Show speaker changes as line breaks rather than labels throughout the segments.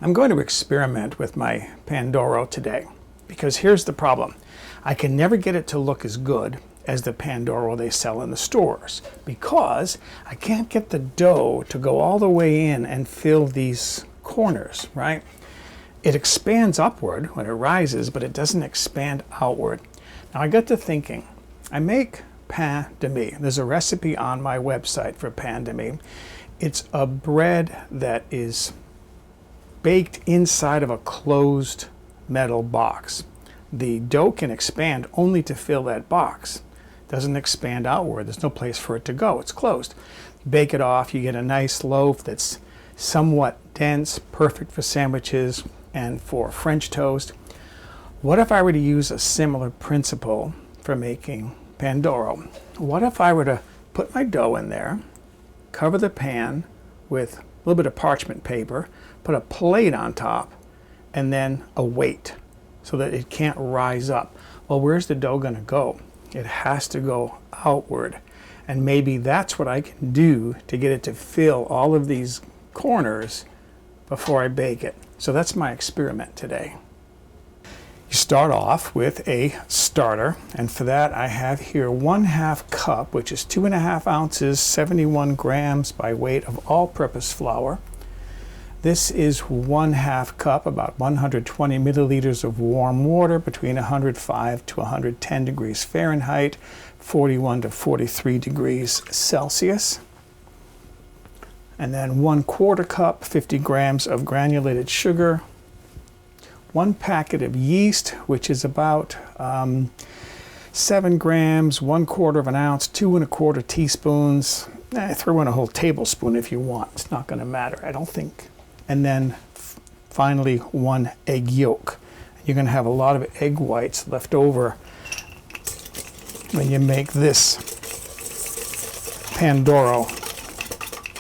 I'm going to experiment with my Pandoro today because here's the problem. I can never get it to look as good as the Pandoro they sell in the stores because I can't get the dough to go all the way in and fill these corners, right? It expands upward when it rises, but it doesn't expand outward. Now I got to thinking, I make pain de mie. There's a recipe on my website for pain de mie. It's a bread that is baked inside of a closed metal box. The dough can expand only to fill that box. It doesn't expand outward. There's no place for it to go. It's closed. You bake it off. You get a nice loaf that's somewhat dense, perfect for sandwiches and for French toast. What if I were to use a similar principle for making Pandoro? What if I were to put my dough in there, cover the pan with a little bit of parchment paper, put a plate on top, and then a weight so that it can't rise up? Well, where's the dough going to go? It has to go outward. And maybe that's what I can do to get it to fill all of these corners before I bake it. So that's my experiment today. You start off with a starter, and for that I have here 1/2 cup, which is 2.5 ounces, 71 grams by weight of all-purpose flour. This is 1/2 cup, about 120 milliliters of warm water between 105 to 110 degrees Fahrenheit, 41 to 43 degrees Celsius. And then 1/4 cup, 50 grams of granulated sugar, 1 packet of yeast, which is about 7 grams, 1/4 of an ounce, 2 1/4 teaspoons. Throw in a whole tablespoon if you want. It's not going to matter, I don't think. And then finally 1 egg yolk. You're going to have a lot of egg whites left over when you make this Pandoro.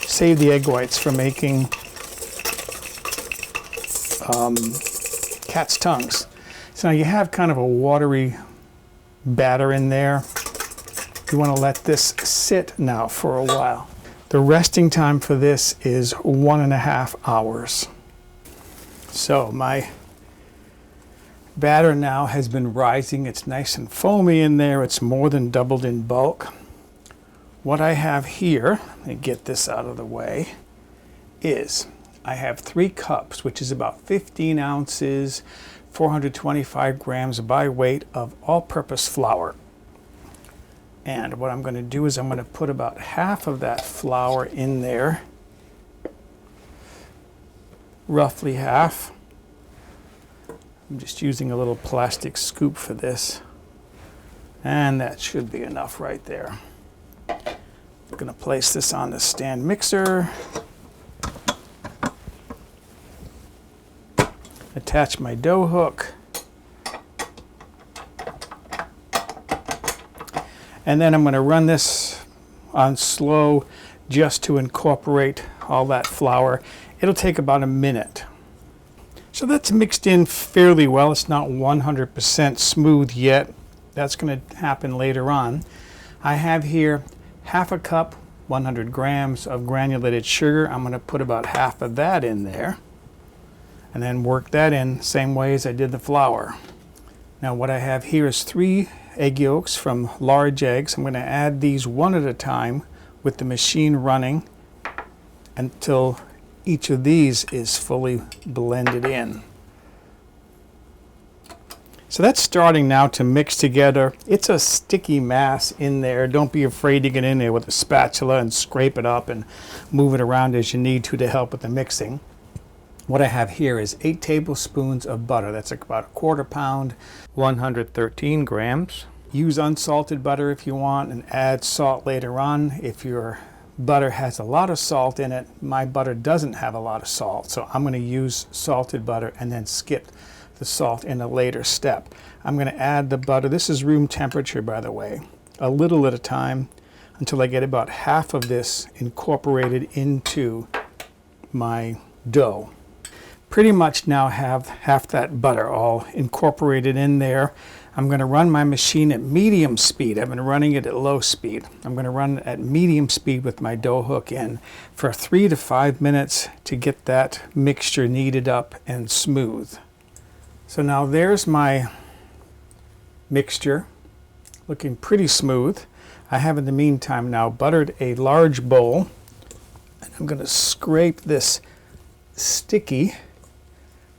Save the egg whites for making cat's tongues. So now you have kind of a watery batter in there. You want to let this sit now for a while. The resting time for this is 1.5 hours. So my batter now has been rising. It's nice and foamy in there. It's more than doubled in bulk. What I have here, let me get this out of the way, is I have 3 cups, which is about 15 ounces, 425 grams by weight of all-purpose flour. And what I'm going to do is I'm going to put about half of that flour in there, roughly half. I'm just using a little plastic scoop for this, and that should be enough right there. I'm going to place this on the stand mixer, attach my dough hook, and then I'm going to run this on slow just to incorporate all that flour. It'll take about a minute. So that's mixed in fairly well. It's not 100% smooth yet. That's going to happen later on. I have here 1/2 cup, 100 grams of granulated sugar. I'm going to put about half of that in there and then work that in the same way as I did the flour. Now what I have here is 3 egg yolks from large eggs. I'm going to add these one at a time with the machine running until each of these is fully blended in. So that's starting now to mix together. It's a sticky mass in there. Don't be afraid to get in there with a spatula and scrape it up and move it around as you need to help with the mixing. What I have here is 8 tablespoons of butter. That's about 1/4 pound, 113 grams. Use unsalted butter if you want and add salt later on. If your butter has a lot of salt in it, my butter doesn't have a lot of salt, so I'm going to use salted butter and then skip the salt in a later step. I'm going to add the butter. This is room temperature, by the way, a little at a time until I get about half of this incorporated into my dough. Pretty much now have half that butter all incorporated in there. I'm going to run my machine at medium speed. I've been running it at low speed. I'm going to run it at medium speed with my dough hook in for 3 to 5 minutes to get that mixture kneaded up and smooth. So now there's my mixture, looking pretty smooth. I have in the meantime now buttered a large bowl, and I'm going to scrape this sticky,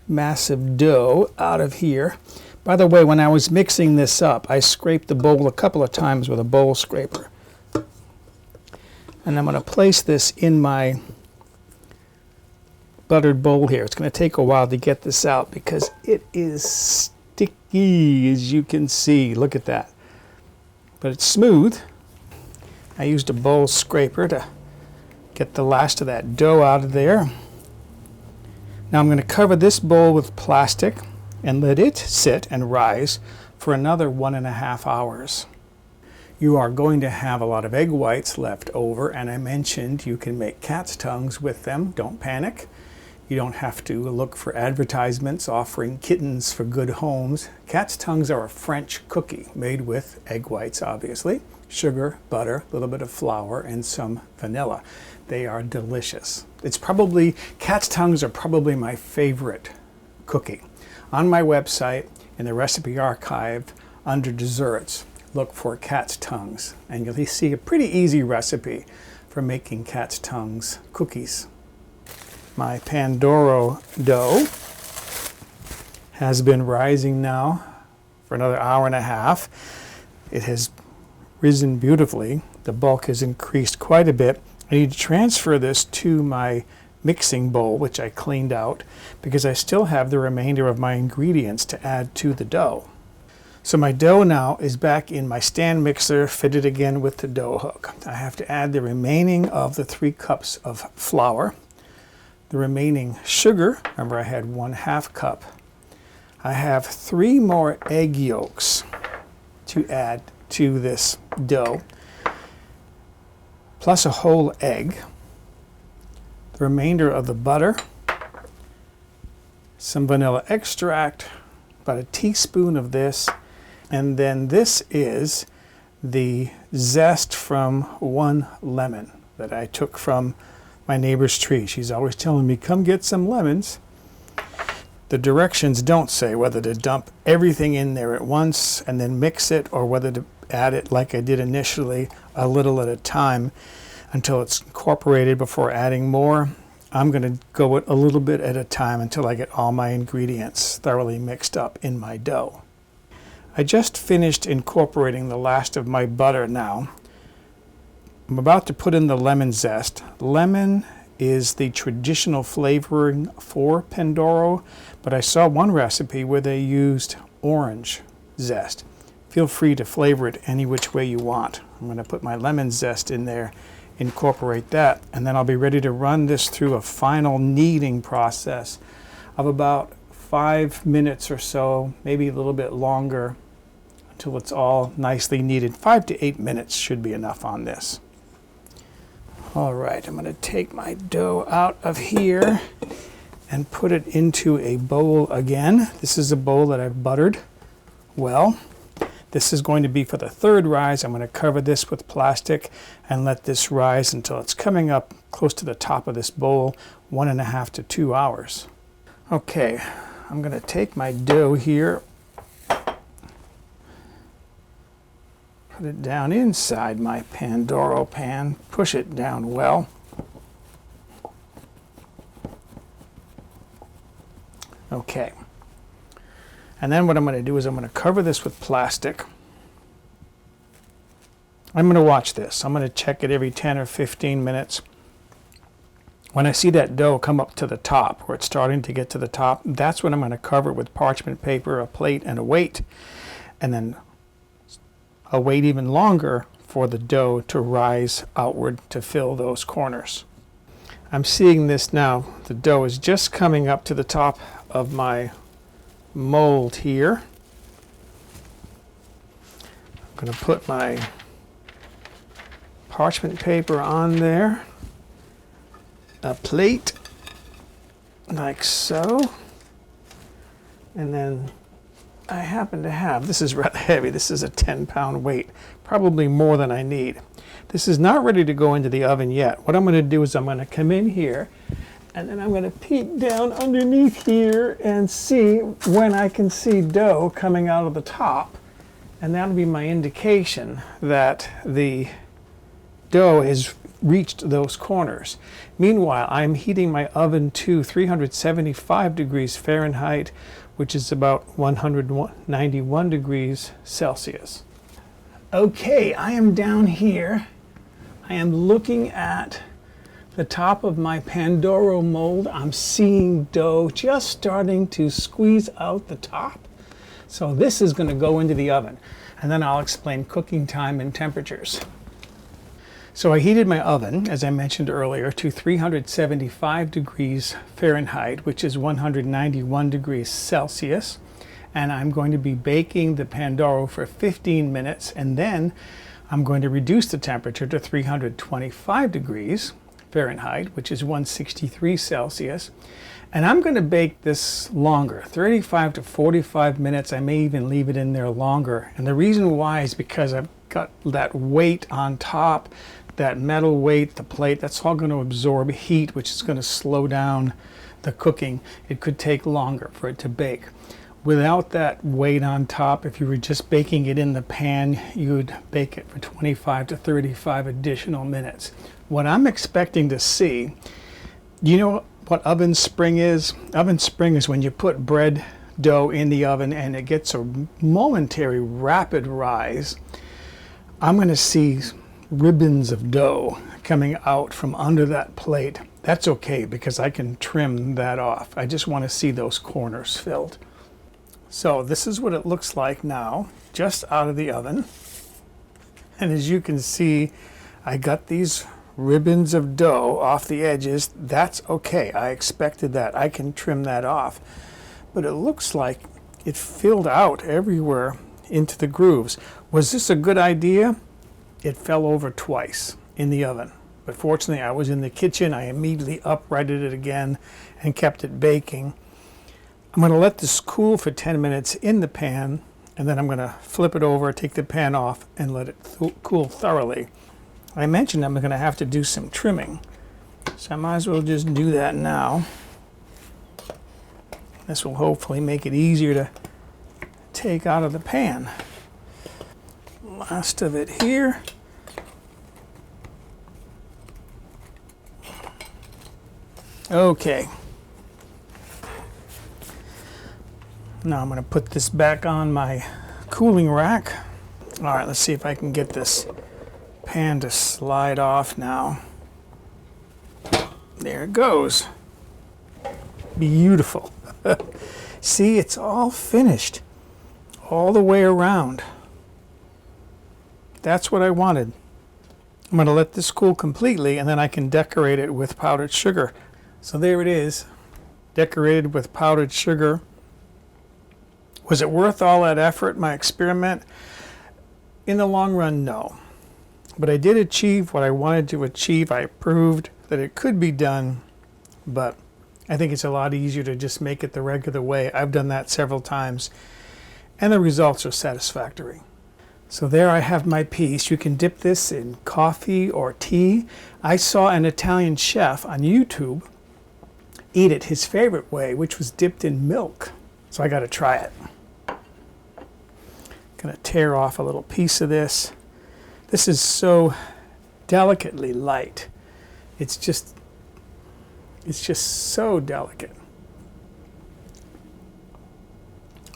massive dough out of here. By the way, when I was mixing this up, I scraped the bowl a couple of times with a bowl scraper. And I'm going to place this in my buttered bowl here. It's going to take a while to get this out because it is sticky, as you can see. Look at that. But it's smooth. I used a bowl scraper to get the last of that dough out of there. Now I'm going to cover this bowl with plastic and let it sit and rise for another 1.5 hours. You are going to have a lot of egg whites left over, and I mentioned you can make cat's tongues with them. Don't panic. You don't have to look for advertisements offering kittens for good homes. Cat's tongues are a French cookie made with egg whites, obviously, sugar, butter, a little bit of flour, and some vanilla. They are delicious. Cat's tongues are probably my favorite cookie. On my website, in the recipe archive, under desserts, look for cat's tongues, and you'll see a pretty easy recipe for making cat's tongues cookies. My Pandoro dough has been rising now for another 1.5 hours. It has risen beautifully. The bulk has increased quite a bit. I need to transfer this to my mixing bowl, which I cleaned out, because I still have the remainder of my ingredients to add to the dough. So my dough now is back in my stand mixer, fitted again with the dough hook. I have to add the remaining of the 3 cups of flour, the remaining sugar. Remember, I had 1/2 cup. I have 3 more egg yolks to add to this dough, plus a whole egg, the remainder of the butter, some vanilla extract, about a teaspoon of this, and then this is the zest from 1 lemon that I took from my neighbor's tree. She's always telling me, come get some lemons. The directions don't say whether to dump everything in there at once and then mix it, or whether to add it like I did initially, a little at a time until it's incorporated before adding more. I'm going to go it a little bit at a time until I get all my ingredients thoroughly mixed up in my dough. I just finished incorporating the last of my butter now. I'm about to put in the lemon zest. Lemon is the traditional flavoring for Pandoro, but I saw one recipe where they used orange zest. Feel free to flavor it any which way you want. I'm going to put my lemon zest in there, incorporate that, and then I'll be ready to run this through a final kneading process of about 5 minutes or so, maybe a little bit longer, until it's all nicely kneaded. 5 to 8 minutes should be enough on this. All right, I'm going to take my dough out of here and put it into a bowl again. This is a bowl that I've buttered well. This is going to be for the 3rd rise. I'm going to cover this with plastic and let this rise until it's coming up close to the top of this bowl, 1.5 to 2 hours. Okay, I'm going to take my dough here, put it down inside my Pandoro pan, push it down well. Okay. And then what I'm going to do is I'm going to cover this with plastic. I'm going to watch this. I'm going to check it every 10 or 15 minutes. When I see that dough come up to the top, where it's starting to get to the top, that's when I'm going to cover it with parchment paper, a plate, and a weight. And then I'll wait even longer for the dough to rise outward to fill those corners. I'm seeing this now. The dough is just coming up to the top of my mold here. I'm going to put my parchment paper on there, a plate like so, and then I happen to have, this is rather heavy, this is a 10-pound weight, probably more than I need. This is not ready to go into the oven yet. What I'm going to do is I'm going to come in here and then I'm going to peek down underneath here and see when I can see dough coming out of the top. And that'll be my indication that the dough has reached those corners. Meanwhile, I'm heating my oven to 375 degrees Fahrenheit, which is about 191 degrees Celsius. Okay, I am down here. I am looking at the top of my Pandoro mold. I'm seeing dough just starting to squeeze out the top. So this is going to go into the oven, and then I'll explain cooking time and temperatures. So I heated my oven, as I mentioned earlier, to 375 degrees Fahrenheit, which is 191 degrees Celsius. And I'm going to be baking the Pandoro for 15 minutes, and then I'm going to reduce the temperature to 325 degrees Fahrenheit, which is 163 Celsius. And I'm going to bake this longer, 35 to 45 minutes. I may even leave it in there longer. And the reason why is because I've got that weight on top, that metal weight, the plate, that's all going to absorb heat, which is going to slow down the cooking. It could take longer for it to bake. Without that weight on top, if you were just baking it in the pan, you would bake it for 25 to 35 additional minutes. What I'm expecting to see, you know what oven spring is? Oven spring is when you put bread dough in the oven and it gets a momentary rapid rise. I'm going to see ribbons of dough coming out from under that plate. That's okay because I can trim that off. I just want to see those corners filled. So this is what it looks like now, just out of the oven. And as you can see, I got these ribbons of dough off the edges. That's okay. I expected that. I can trim that off. But it looks like it filled out everywhere into the grooves. Was this a good idea? It fell over twice in the oven. But fortunately, I was in the kitchen. I immediately uprighted it again and kept it baking. I'm going to let this cool for 10 minutes in the pan, and then I'm going to flip it over, take the pan off, and let it cool thoroughly. I mentioned I'm going to have to do some trimming, so I might as well just do that now. This will hopefully make it easier to take out of the pan. Last of it here. Okay. Now I'm going to put this back on my cooling rack. All right, let's see if I can get this pan to slide off now. There it goes. Beautiful. See, it's all finished all the way around. That's what I wanted. I'm going to let this cool completely, and then I can decorate it with powdered sugar. So there it is, decorated with powdered sugar. Was it worth all that effort, my experiment? In the long run, no. But I did achieve what I wanted to achieve. I proved that it could be done, but I think it's a lot easier to just make it the regular way. I've done that several times, and the results are satisfactory. So there I have my piece. You can dip this in coffee or tea. I saw an Italian chef on YouTube eat it his favorite way, which was dipped in milk. So I got to try it. Gonna tear off a little piece of this. This is so delicately light. It's just so delicate.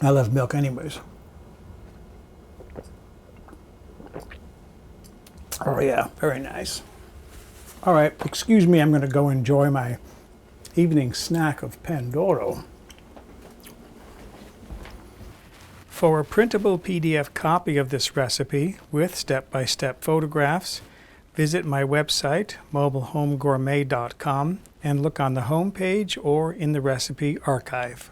I love milk anyways. Oh yeah, very nice. All right, excuse me, I'm going to go enjoy my evening snack of Pandoro. For a printable PDF copy of this recipe with step-by-step photographs, visit my website, mobilehomegourmet.com, and look on the home page or in the recipe archive.